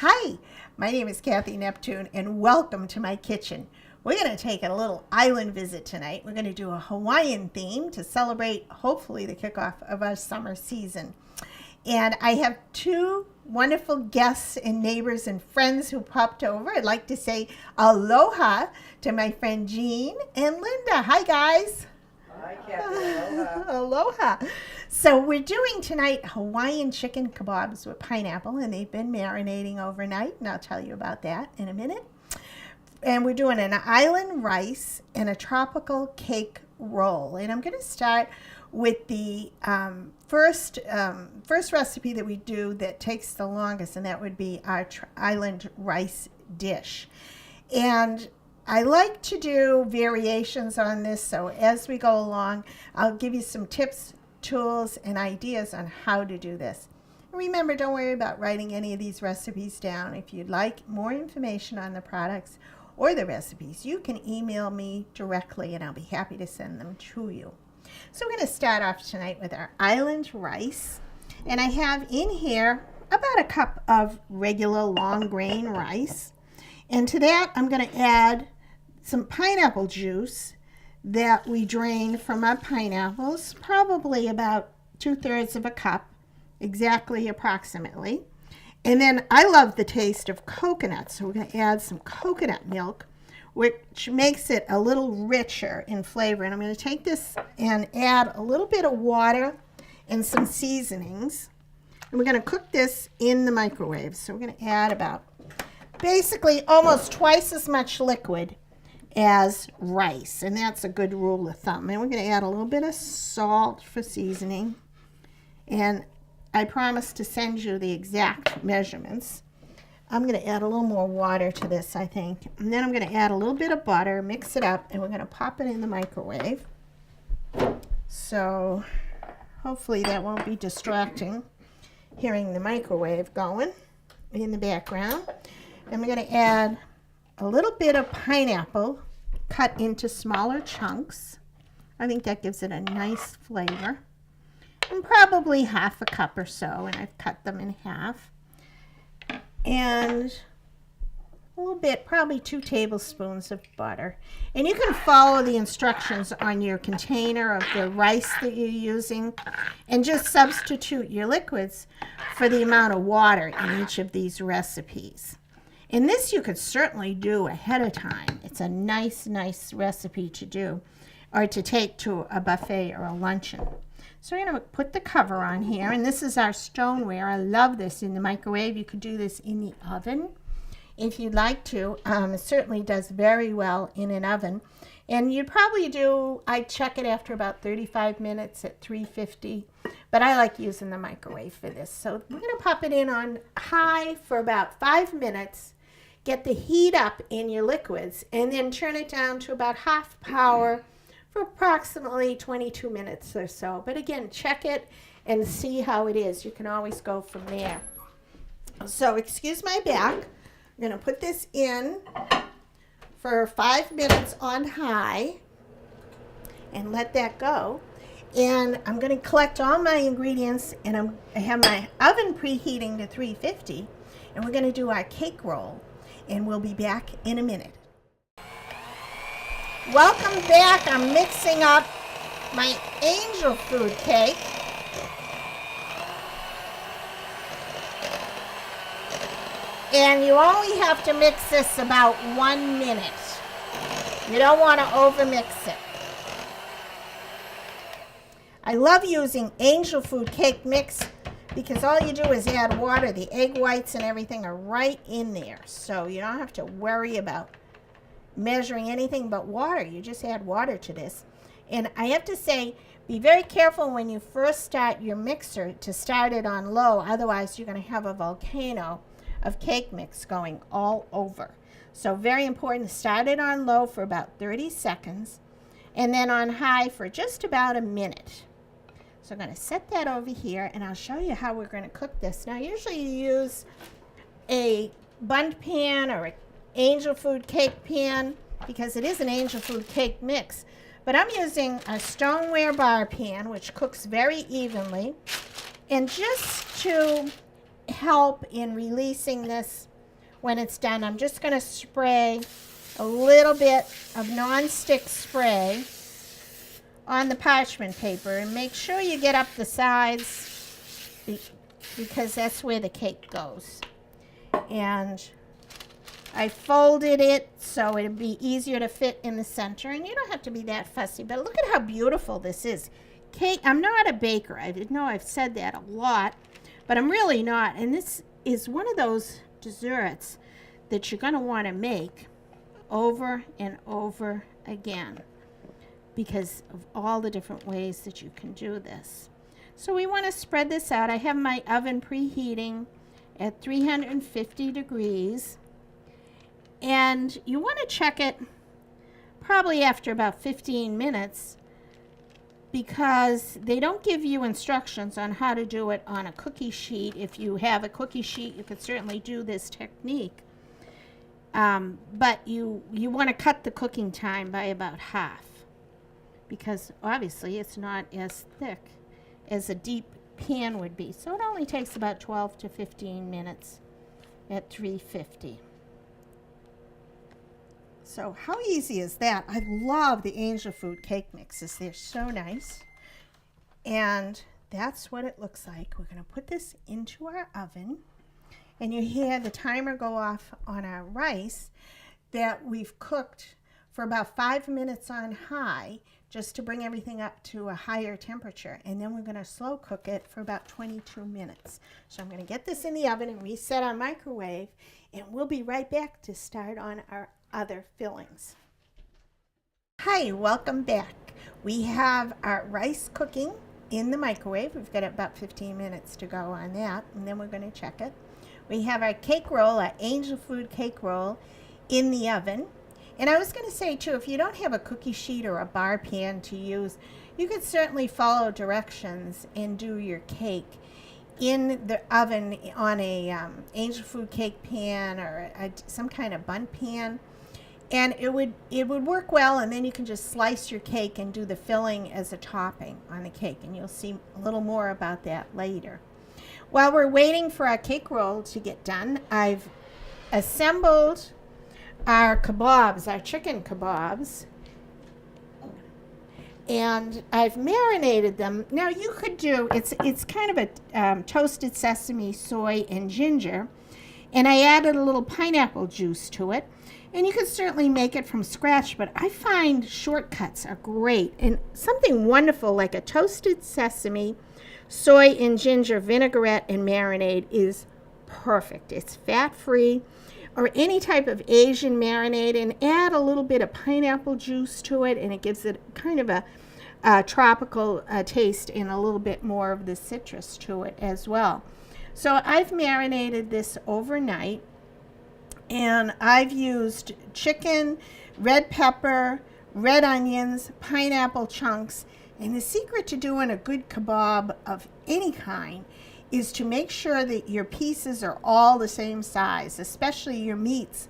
Hi, my name is Cathy Neptune and welcome to my kitchen. We're going to take a little island visit tonight. We're going to do a Hawaiian theme to celebrate hopefully the kickoff of our summer season. And I have two wonderful guests and neighbors and friends who popped over. I'd like to say aloha to my friend Jean and Linda. Hi guys. Hi, Cathy. Aloha. Aloha. So we're doing tonight Hawaiian chicken kebabs with pineapple, and they've been marinating overnight, and I'll tell you about that in a minute. And we're doing an island rice and a tropical cake roll. And I'm going to start with the first recipe that we do that takes the longest, and that would be our island rice dish. And I like to do variations on this, so as we go along, I'll give you some tips, tools, and ideas on how to do this. And remember, don't worry about writing any of these recipes down. If you'd like more information on the products or the recipes, you can email me directly, and I'll be happy to send them to you. So we're going to start off tonight with our island rice, and I have in here about a cup of regular long grain rice, and to that I'm going to add some pineapple juice that we drain from our pineapples, probably about 2/3 of a cup, exactly approximately. And then I love the taste of coconut, so we're going to add some coconut milk, which makes it a little richer in flavor. And I'm going to take this and add a little bit of water and some seasonings. And we're going to cook this in the microwave. So we're going to add about basically almost twice as much liquid as rice, and that's a good rule of thumb. And we're going to add a little bit of salt for seasoning, and I promise to send you the exact measurements. I'm going to add a little more water to this, I think, and then I'm going to add a little bit of butter, mix it up, and we're going to pop it in the microwave. So hopefully that won't be distracting, hearing the microwave going in the background. And we're going to add a little bit of pineapple cut into smaller chunks. I think that gives it a nice flavor. And probably half a cup or so, and I've cut them in half. And a little bit, probably 2 tablespoons of butter. And you can follow the instructions on your container of the rice that you're using and just substitute your liquids for the amount of water in each of these recipes. And this you could certainly do ahead of time. It's a nice recipe to do or to take to a buffet or a luncheon. So we're going to put the cover on here, and this is our stoneware. I love this in the microwave. You could do this in the oven if you'd like to. It certainly does very well in an oven. And you'd probably do, I check it after about 35 minutes at 350, but I like using the microwave for this. So we're going to pop it in on high for about 5 minutes. Get the heat up in your liquids, and then turn it down to about half power for approximately 22 minutes or so. But again, check it and see how it is. You can always go from there. So excuse my back. I'm going to put this in for 5 minutes on high and let that go. And I'm going to collect all my ingredients, and I have my oven preheating to 350, and we're going to do our cake roll. And we'll be back in a minute. Welcome back. I'm mixing up my angel food cake. And you only have to mix this about 1 minute. You don't want to overmix it. I love using angel food cake mix because all you do is add water. The egg whites and everything are right in there. So you don't have to worry about measuring anything but water. You just add water to this. And I have to say, be very careful when you first start your mixer to start it on low. Otherwise, you're going to have a volcano of cake mix going all over. So very important to start it on low for about 30 seconds and then on high for just about a minute. So I'm going to set that over here, and I'll show you how we're going to cook this. Now, usually you use a bundt pan or an angel food cake pan because it is an angel food cake mix. But I'm using a stoneware bar pan, which cooks very evenly. And just to help in releasing this when it's done. I'm just going to spray a little bit of non-stick spray on the parchment paper, and make sure you get up the sides because that's where the cake goes. And I folded it so it'd be easier to fit in the center, and you don't have to be that fussy, but look at how beautiful this is. Cake, I'm not a baker. I know I've said that a lot, but I'm really not. And this is one of those desserts that you're going to want to make over and over again because of all the different ways that you can do this. So we want to spread this out. I have my oven preheating at 350 degrees, and you want to check it probably after about 15 minutes because they don't give you instructions on how to do it on a cookie sheet. If you have a cookie sheet, you could certainly do this technique. But you want to cut the cooking time by about half because obviously it's not as thick as a deep pan would be. So it only takes about 12 to 15 minutes at 350. So how easy is that? I love the angel food cake mixes. They're so nice. And that's what it looks like. We're going to put this into our oven. And you hear the timer go off on our rice that we've cooked for about 5 minutes on high just to bring everything up to a higher temperature. And then we're going to slow cook it for about 22 minutes. So I'm going to get this in the oven and reset our microwave. And we'll be right back to start on our other fillings. Hi, welcome back. We have our rice cooking in the microwave. We've got about 15 minutes to go on that, and then we're going to check it. We have our cake roll, our angel food cake roll, in the oven. And I was going to say too, if you don't have a cookie sheet or a bar pan to use, you could certainly follow directions and do your cake in the oven on a angel food cake pan or some kind of bun pan, and it would work well. And then you can just slice your cake and do the filling as a topping on the cake, and you'll see a little more about that later. While we're waiting for our cake roll to get done, I've assembled our kebabs, our chicken kebabs, and I've marinated them. Now you could do, it's kind of a toasted sesame, soy, and ginger, and I added a little pineapple juice to it. And you could certainly make it from scratch, but I find shortcuts are great. And something wonderful like a toasted sesame, soy, and ginger vinaigrette and marinade is perfect. It's fat-free, or any type of Asian marinade, and add a little bit of pineapple juice to it, and it gives it kind of a tropical taste and a little bit more of the citrus to it as well. So I've marinated this overnight, and I've used chicken, red pepper, red onions, pineapple chunks, and the secret to doing a good kebab of any kind is to make sure that your pieces are all the same size, especially your meats,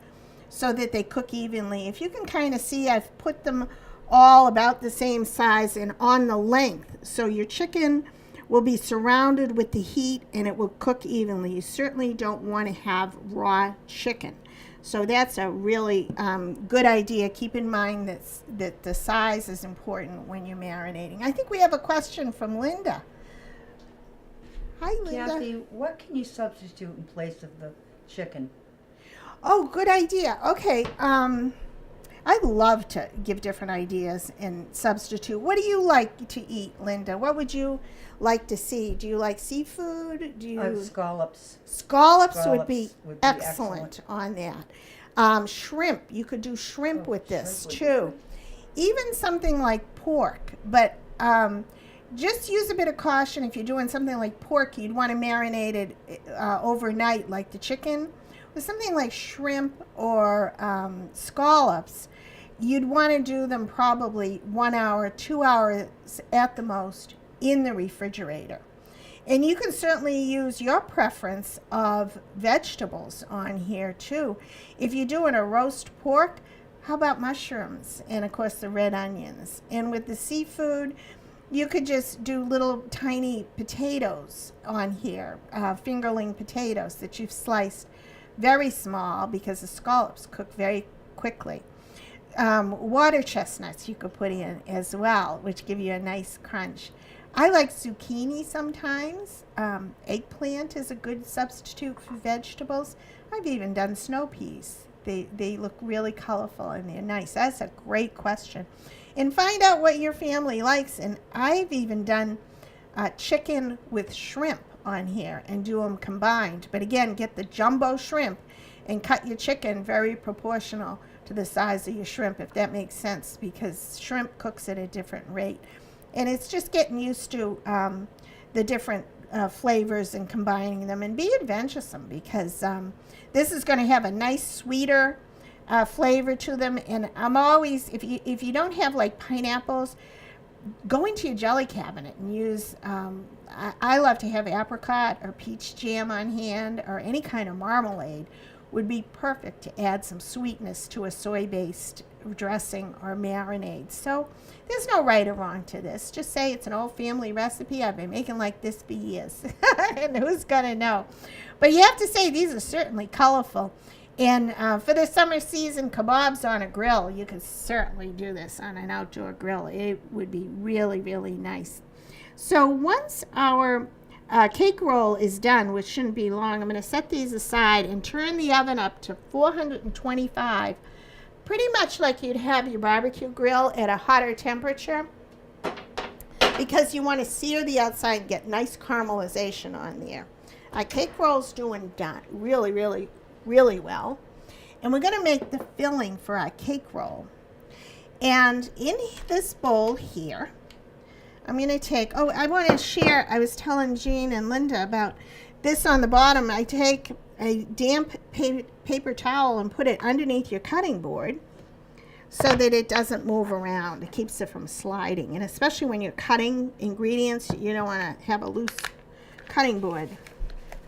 so that they cook evenly. If you can kind of see, I've put them all about the same size and on the length, so your chicken will be surrounded with the heat and it will cook evenly. You certainly don't want to have raw chicken. So that's a really good idea. Keep in mind that the size is important when you're marinating. I think we have a question from Linda. Hi, Linda. Cathy, what can you substitute in place of the chicken? Oh, good idea. Okay. I love to give different ideas and substitute. What do you like to eat, Linda? What would you like to see? Do you like seafood? Do you Scallops. Scallops would be excellent on that. Shrimp. You could do shrimp with this too. Even something like pork, but just use a bit of caution. If you're doing something like pork, you'd want to marinate it overnight like the chicken. With something like shrimp or scallops, you'd want to do them probably 1 hour, 2 hours at the most in the refrigerator. And you can certainly use your preference of vegetables on here too. If you're doing a roast pork, how about mushrooms? And of course the red onions. And with the seafood, you could just do little tiny potatoes on here, fingerling potatoes that you've sliced very small because the scallops cook very quickly. Water chestnuts you could put in as well, which give you a nice crunch. I like zucchini sometimes. Eggplant is a good substitute for vegetables. I've even done snow peas. They look really colorful and they're nice. That's a great question. And find out what your family likes. And I've even done chicken with shrimp on here and do them combined. But again, get the jumbo shrimp and cut your chicken very proportional to the size of your shrimp, if that makes sense, because shrimp cooks at a different rate. And it's just getting used to the different flavors and combining them, and be adventuresome, because this is going to have a nice sweeter flavor to them. And I'm always, if you don't have like pineapples, go into your jelly cabinet and use, I love to have apricot or peach jam on hand, or any kind of marmalade would be perfect to add some sweetness to a soy-based dressing or marinade. So there's no right or wrong to this. Just say it's an old family recipe. I've been making like this for years. And who's gonna know? But you have to say these are certainly colorful. And for the summer season, kebabs on a grill, you could certainly do this on an outdoor grill. It would be really, really nice. So once our cake roll is done, which shouldn't be long, I'm going to set these aside and turn the oven up to 425, pretty much like you'd have your barbecue grill at a hotter temperature, because you want to sear the outside and get nice caramelization on there. Our cake roll's doing done really, really, really well. And we're going to make the filling for our cake roll. And in this bowl here, I'm going to take, I want to share, I was telling Jean and Linda about this on the bottom. I take a damp paper towel and put it underneath your cutting board so that it doesn't move around. It keeps it from sliding. And especially when you're cutting ingredients, you don't want to have a loose cutting board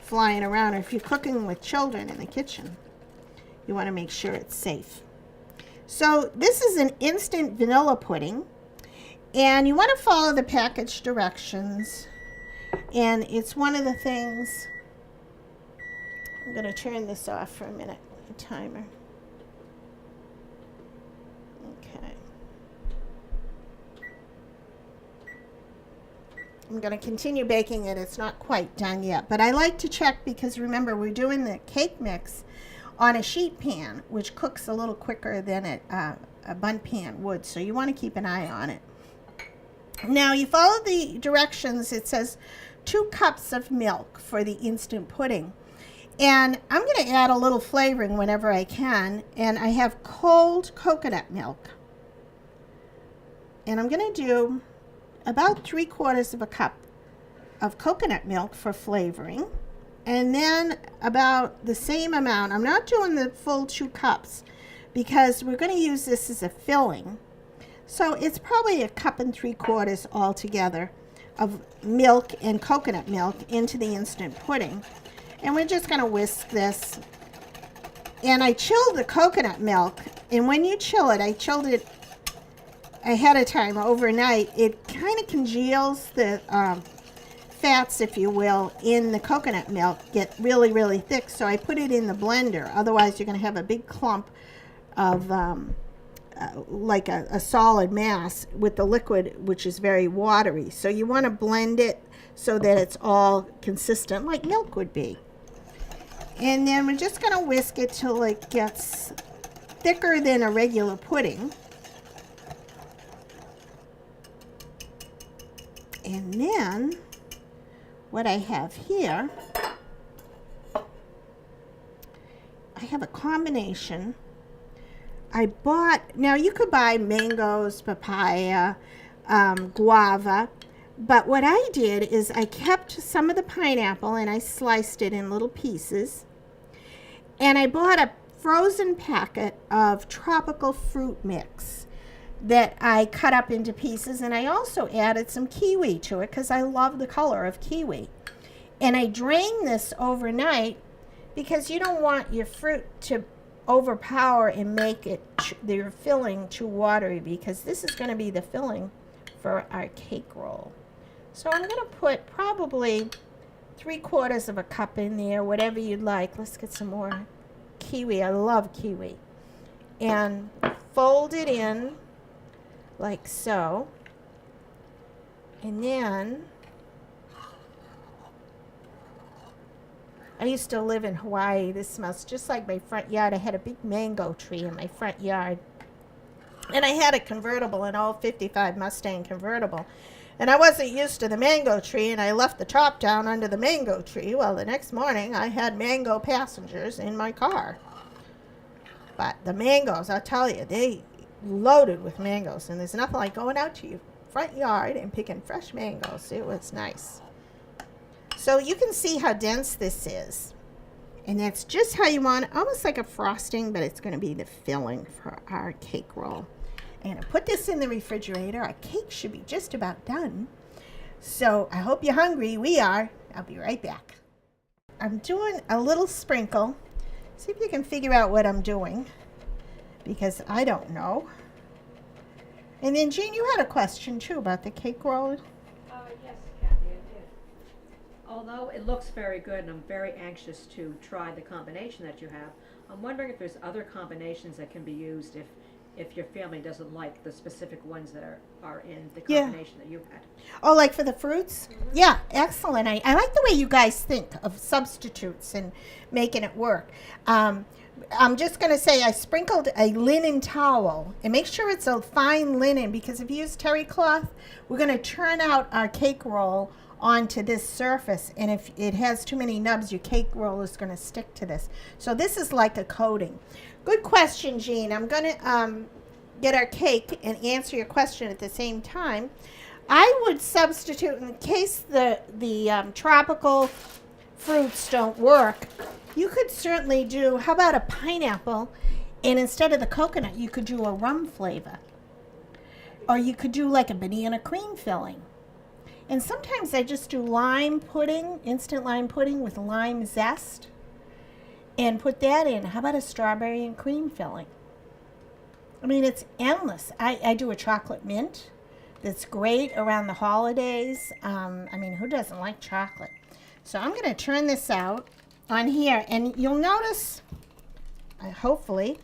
flying around. Or if you're cooking with children in the kitchen, you want to make sure it's safe. So this is an instant vanilla pudding. And you want to follow the package directions. And it's one of the things, I'm going to turn this off for a minute, the timer. Okay. I'm going to continue baking it. It's not quite done yet. But I like to check, because remember, we're doing the cake mix on a sheet pan, which cooks a little quicker than a bundt pan would. So you want to keep an eye on it. Now you follow the directions. It says 2 cups of milk for the instant pudding. And I'm going to add a little flavoring whenever I can. And I have cold coconut milk. And I'm going to do about 3/4 of a cup of coconut milk for flavoring. And then about the same amount. I'm not doing the full 2 cups because we're going to use this as a filling. So it's probably 1 3/4 altogether of milk and coconut milk into the instant pudding. And we're just going to whisk this. And I chilled the coconut milk. And when you chill it, I chilled it ahead of time, overnight. It kind of congeals the fats, if you will, in the coconut milk, get really, really thick. So I put it in the blender. Otherwise, you're going to have a big clump of like a solid mass with the liquid, which is very watery. So you want to blend it so that it's all consistent, like milk would be. And then we're just going to whisk it till it gets thicker than a regular pudding. And then what I have here, I have a combination. I bought, now you could buy mangoes, papaya, guava, but what I did is I kept some of the pineapple and I sliced it in little pieces, and I bought a frozen packet of tropical fruit mix that I cut up into pieces, and I also added some kiwi to it because I love the color of kiwi. And I drained this overnight because you don't want your fruit to overpower and make it your filling too watery, because this is going to be the filling for our cake roll. So I'm going to put probably 3/4 of a cup in there, whatever you'd like. Let's get some more kiwi. I love kiwi. And fold it in like so. And then I used to live in Hawaii. This smells just like my front yard. I had a big mango tree in my front yard. And I had a convertible, an old 55 Mustang convertible. And I wasn't used to the mango tree, and I left the top down under the mango tree. Well, the next morning, I had mango passengers in my car. But the mangoes, I'll tell you, they loaded with mangoes. And there's nothing like going out to your front yard and picking fresh mangoes. It was nice. So you can see how dense this is. And that's just how you want it, almost like a frosting, but it's going to be the filling for our cake roll. I'm going to put this in the refrigerator. Our cake should be just about done. So I hope you're hungry. We are. I'll be right back. I'm doing a little sprinkle. See if you can figure out what I'm doing, because I don't know. And then, Jean, you had a question, too, about the cake roll. Yes, Kathy, I did. Although it looks very good, and I'm very anxious to try the combination that you have, I'm wondering if there's other combinations that can be used if your family doesn't like the specific ones that are in the combination that you had. Oh, like for the fruits? Mm-hmm. Yeah, excellent. I like the way you guys think of substitutes and making it work. I'm just going to say I sprinkled a linen towel, and make sure it's a fine linen, because if you use terry cloth, we're going to turn out our cake roll onto this surface, and if it has too many nubs, your cake roll is going to stick to this. So this is like a coating. Good question, Jean. I'm going to get our cake and answer your question at the same time. I would substitute, in case the tropical fruits don't work, you could certainly do, how about a pineapple, and instead of the coconut, you could do a rum flavor. Or you could do like a banana cream filling. And sometimes I just do lime pudding, instant lime pudding with lime zest, and put that in. How about a strawberry and cream filling? I mean, it's endless. I do a chocolate mint that's great around the holidays. I mean, who doesn't like chocolate? So I'm going to turn this out on here, and you'll notice, hopefully,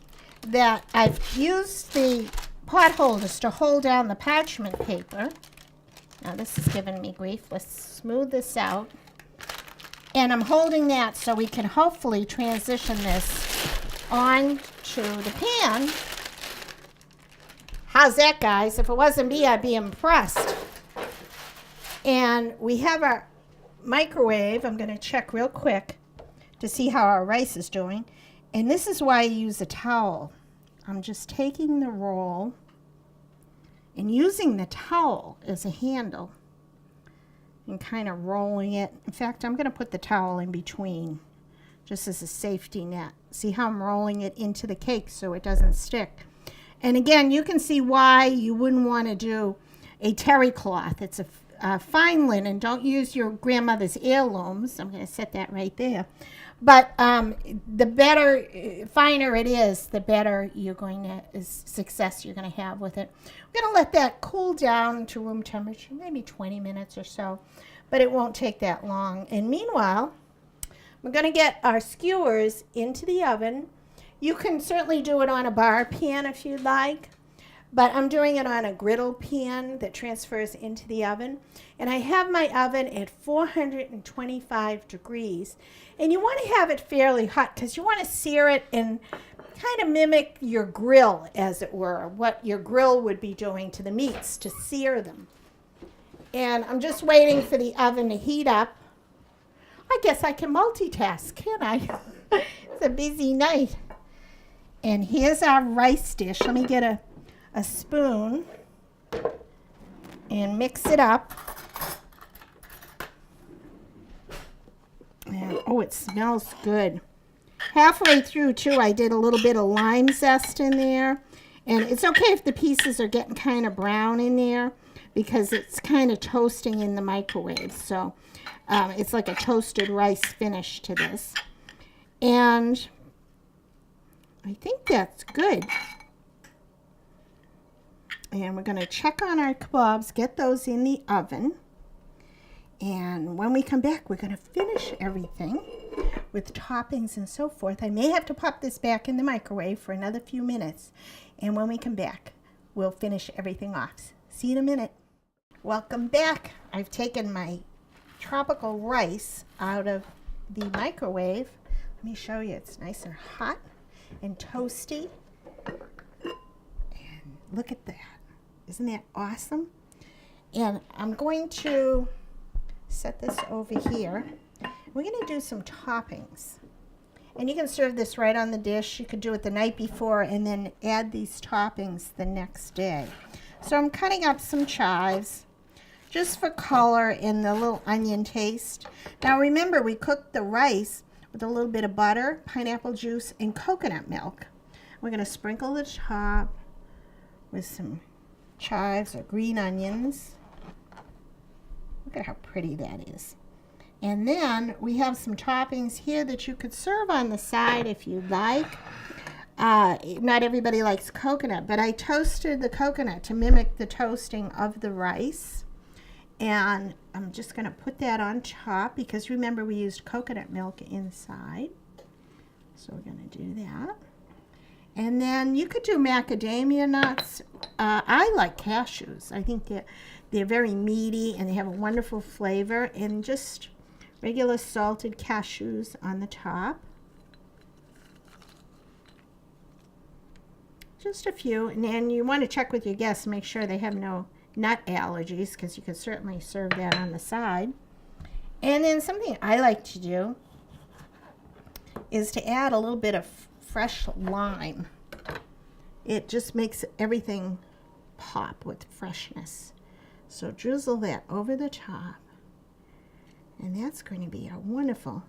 that I've used the pot holders to hold down the parchment paper. Now this is giving me grief. Let's smooth this out. And I'm holding that so we can hopefully transition this on to the pan. How's that, guys? If it wasn't me, I'd be impressed. And we have our microwave. I'm going to check real quick to see how our rice is doing. And this is why I use a towel. I'm just taking the roll and using the towel as a handle and kind of rolling it. In fact, I'm going to put the towel in between just as a safety net. See how I'm rolling it into the cake so it doesn't stick. And again, you can see why you wouldn't want to do a terry cloth. It's a fine linen. Don't use your grandmother's heirlooms. I'm going to set that right there. But the better, finer it is, the better success you're going to have with it. We're going to let that cool down to room temperature, maybe 20 minutes or so, but it won't take that long. And meanwhile, we're going to get our skewers into the oven. You can certainly do it on a bar pan if you'd like, but I'm doing it on a griddle pan that transfers into the oven. And I have my oven at 425 degrees. And you want to have it fairly hot because you want to sear it and kind of mimic your grill, as it were, what your grill would be doing to the meats to sear them. And I'm just waiting for the oven to heat up. I guess I can multitask, can't I? It's a busy night. And here's our rice dish. Let me get a spoon and mix it up. And, oh, it smells good. Halfway through, too, I did a little bit of lime zest in there. And it's okay if the pieces are getting kind of brown in there because it's kind of toasting in the microwave. So it's like a toasted rice finish to this. And I think that's good. And we're going to check on our kebabs, get those in the oven. And when we come back, we're going to finish everything with toppings and so forth. I may have to pop this back in the microwave for another few minutes. And when we come back, we'll finish everything off. See you in a minute. Welcome back. I've taken my tropical rice out of the microwave. Let me show you. It's nice and hot and toasty. And look at that. Isn't that awesome? And I'm going to set this over here. We're going to do some toppings. And you can serve this right on the dish. You could do it the night before and then add these toppings the next day. So I'm cutting up some chives just for color and the little onion taste. Now remember, we cooked the rice with a little bit of butter, pineapple juice, and coconut milk. We're going to sprinkle the top with some chives or green onions. Look at how pretty that is. And then we have some toppings here that you could serve on the side if you like. Not everybody likes coconut, but I toasted the coconut to mimic the toasting of the rice. And I'm just going to put that on top because remember we used coconut milk inside. So we're going to do that. And then you could do macadamia nuts. I like cashews. I think they're very meaty and they have a wonderful flavor. And just regular salted cashews on the top. Just a few. And then you want to check with your guests, make sure they have no nut allergies because you could certainly serve that on the side. And then something I like to do is to add a little bit of fresh lime. It just makes everything pop with freshness. So drizzle that over the top. And that's going to be a wonderful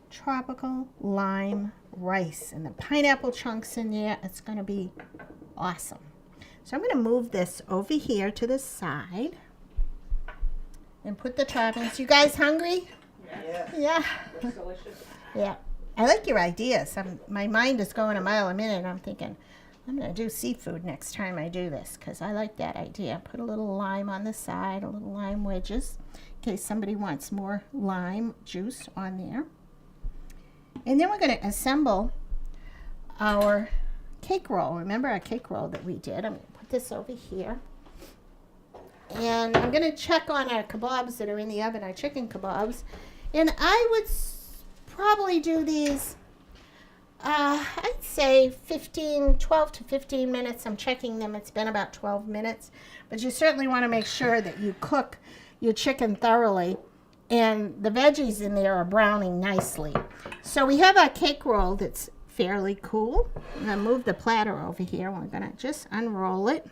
tropical lime rice. And the pineapple chunks in there, it's going to be awesome. So I'm going to move this over here to the side and put the toppings. You guys hungry? Yeah. Looks delicious. Yeah. I like your ideas. My mind is going a mile a minute. I'm thinking, I'm going to do seafood next time I do this because I like that idea. Put a little lime on the side, a little lime wedges, in case somebody wants more lime juice on there. And then we're going to assemble our cake roll. Remember our cake roll that we did? I'm going to put this over here. And I'm going to check on our kebabs that are in the oven, our chicken kebabs. And I would probably do these, I'd say 12 to 15 minutes. I'm checking them. It's been about 12 minutes. But you certainly want to make sure that you cook your chicken thoroughly and the veggies in there are browning nicely. So we have our cake roll that's fairly cool. I'm going to move the platter over here. We're going to just unroll it.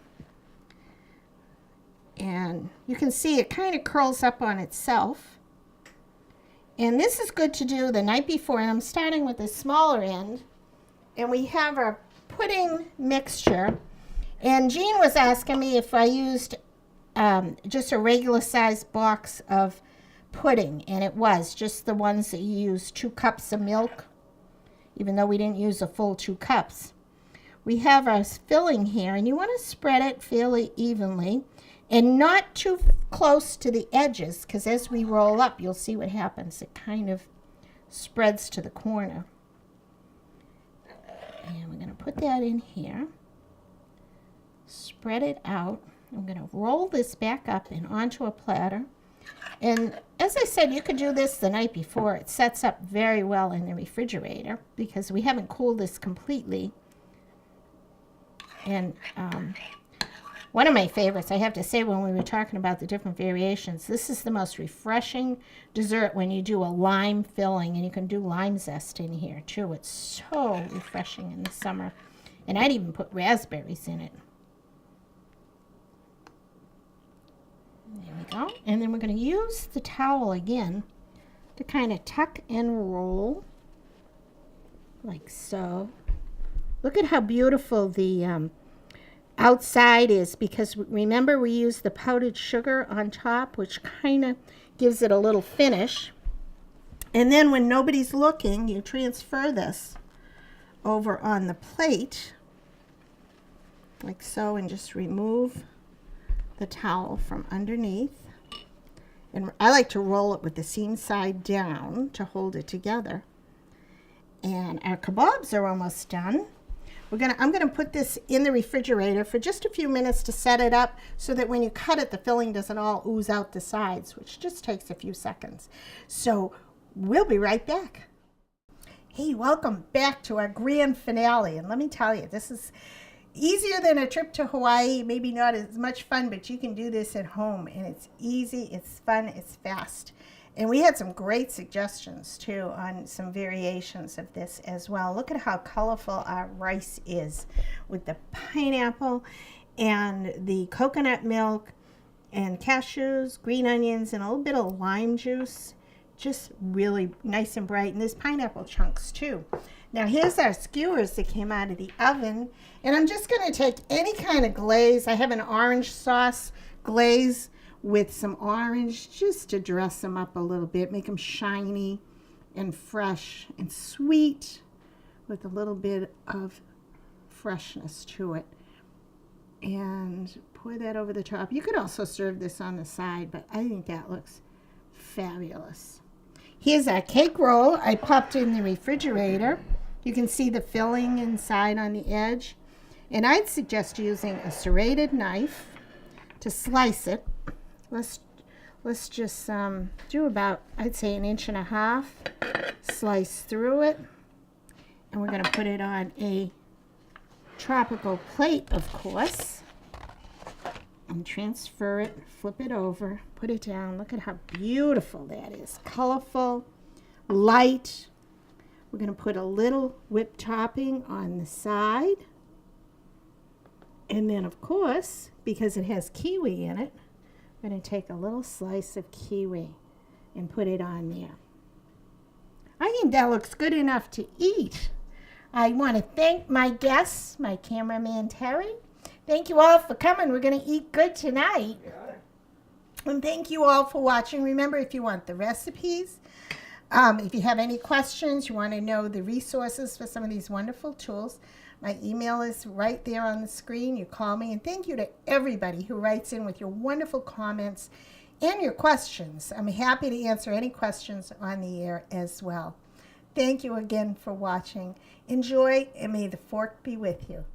And you can see it kind of curls up on itself. And this is good to do the night before. And I'm starting with the smaller end. And we have our pudding mixture. And Jean was asking me if I used just a regular sized box of pudding. And it was just the ones that you use 2 cups of milk, even though we didn't use a full 2 cups. We have our filling here, and you want to spread it fairly evenly and not too close to the edges, because as we roll up, you'll see what happens. It kind of spreads to the corner. And we're going to put that in here. Spread it out. I'm going to roll this back up and onto a platter. And as I said, you could do this the night before. It sets up very well in the refrigerator because we haven't cooled this completely. And one of my favorites, I have to say, when we were talking about the different variations, this is the most refreshing dessert when you do a lime filling, and you can do lime zest in here too. It's so refreshing in the summer. And I'd even put raspberries in it. There we go. And then we're going to use the towel again to kind of tuck and roll like so. Look at how beautiful the outside is, because remember we used the powdered sugar on top, which kind of gives it a little finish. And then when nobody's looking, you transfer this over on the plate. like so, and just remove the towel from underneath. And I like to roll it with the seam side down to hold it together. And our kebabs are almost done. I'm gonna put this in the refrigerator for just a few minutes to set it up so that when you cut it, the filling doesn't all ooze out the sides, which just takes a few seconds. So we'll be right back. Hey, welcome back to our grand finale. And let me tell you, this is easier than a trip to Hawaii. Maybe not as much fun, but you can do this at home. And it's easy, it's fun, it's fast. And we had some great suggestions too on some variations of this as well. Look at how colorful our rice is with the pineapple and the coconut milk and cashews, green onions, and a little bit of lime juice. Just really nice and bright. And there's pineapple chunks too. Now here's our skewers that came out of the oven. And I'm just going to take any kind of glaze. I have an orange sauce glaze with some orange just to dress them up a little bit, make them shiny and fresh and sweet with a little bit of freshness to it. And pour that over the top. You could also serve this on the side, but I think that looks fabulous. Here's our cake roll. I popped in the refrigerator. You can see the filling inside on the edge. And I'd suggest using a serrated knife to slice it. Let's just do about, I'd say, 1.5 inches. Slice through it. And we're going to put it on a tropical plate, of course. And transfer it, flip it over, put it down. Look at how beautiful that is. Colorful, light. We're going to put a little whipped topping on the side. And then, of course, because it has kiwi in it, I'm going to take a little slice of kiwi and put it on there. I think that looks good enough to eat. I want to thank my guests, my cameraman Terry. Thank you all for coming. We're going to eat good tonight. And thank you all for watching. Remember, if you want the recipes, if you have any questions, you want to know the resources for some of these wonderful tools, my email is right there on the screen. You call me. And thank you to everybody who writes in with your wonderful comments and your questions. I'm happy to answer any questions on the air as well. Thank you again for watching. Enjoy, and may the fork be with you.